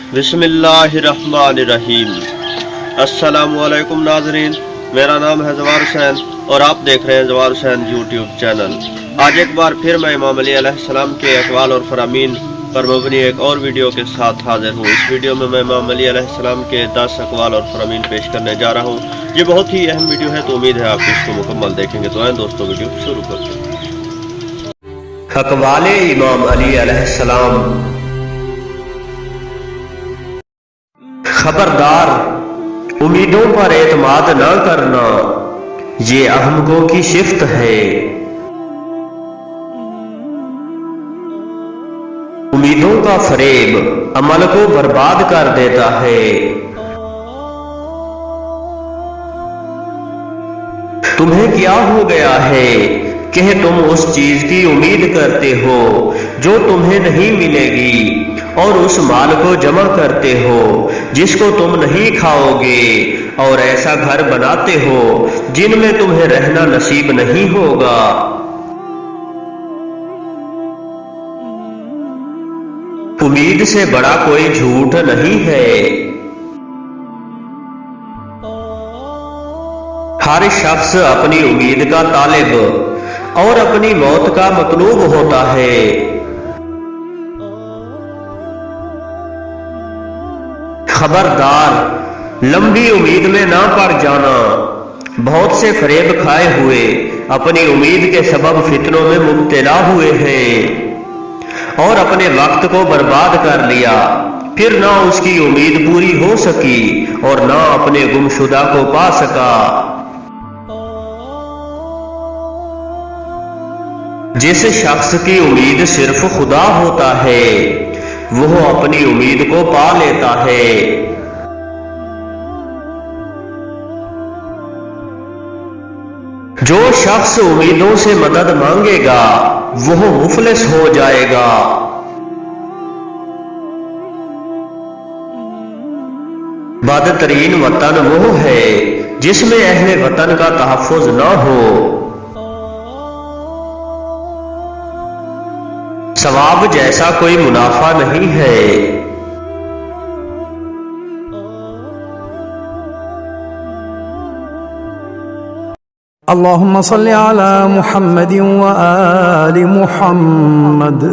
बिस्मिल्लाहिर्रहमानिर्रहीम। अस्सलामुअलैकुम नाज़रीन, मेरा नाम है जवार हुसैन और आप देख रहे हैं जवार हुसैन यूट्यूब चैनल। आज एक बार फिर मैं इमाम अली अलैहिस्सलाम के अक़वाल और फरामीन पर मबनी एक और वीडियो के साथ हाजिर हूँ। इस वीडियो में मैं इमाम अली अलैहिस्सलाम के 10 अक़वाल और फरामीन पेश करने जा रहा हूँ। ये बहुत ही अहम वीडियो है, तो उम्मीद है आप इसको मुकम्मल देखेंगे। तो आए दोस्तों, वीडियो शुरू करते हैं। अक़वाल इमाम अली अलैहिस्सलाम। खबरदार, उम्मीदों पर एतमाद न करना, ये अहमकों की शिफ्त है। उम्मीदों का फरेब अमल को बर्बाद कर देता है। तुम्हें क्या हो गया है कि तुम उस चीज की उम्मीद करते हो जो तुम्हें नहीं मिलेगी, और उस माल को जमा करते हो जिसको तुम नहीं खाओगे, और ऐसा घर बनाते हो जिनमें तुम्हें रहना नसीब नहीं होगा। उम्मीद से बड़ा कोई झूठ नहीं है। हर शख्स अपनी उम्मीद का तालिब और अपनी मौत का मतलूब होता है। खबरदार, लंबी उम्मीद में ना पड़ जाना। बहुत से फरेब खाए हुए अपनी उम्मीद के सबब फितनों में मुब्तला हुए हैं और अपने वक्त को बर्बाद कर लिया। फिर ना उसकी उम्मीद पूरी हो सकी और ना अपने गुमशुदा को पा सका। जिस शख्स की उम्मीद सिर्फ खुदा होता है, वो अपनी उम्मीद को पा लेता है। जो शख्स उम्मीदों से मदद मांगेगा वो मुफलिस हो जाएगा। बदतरीन वतन वो है जिसमें अहले वतन का तहफ़्फ़ुज़ ना हो। सवाब जैसा कोई मुनाफा नहीं है। अल्लाहुम्मा सल्ली अला मुहम्मदिन व आलि मुहम्मद।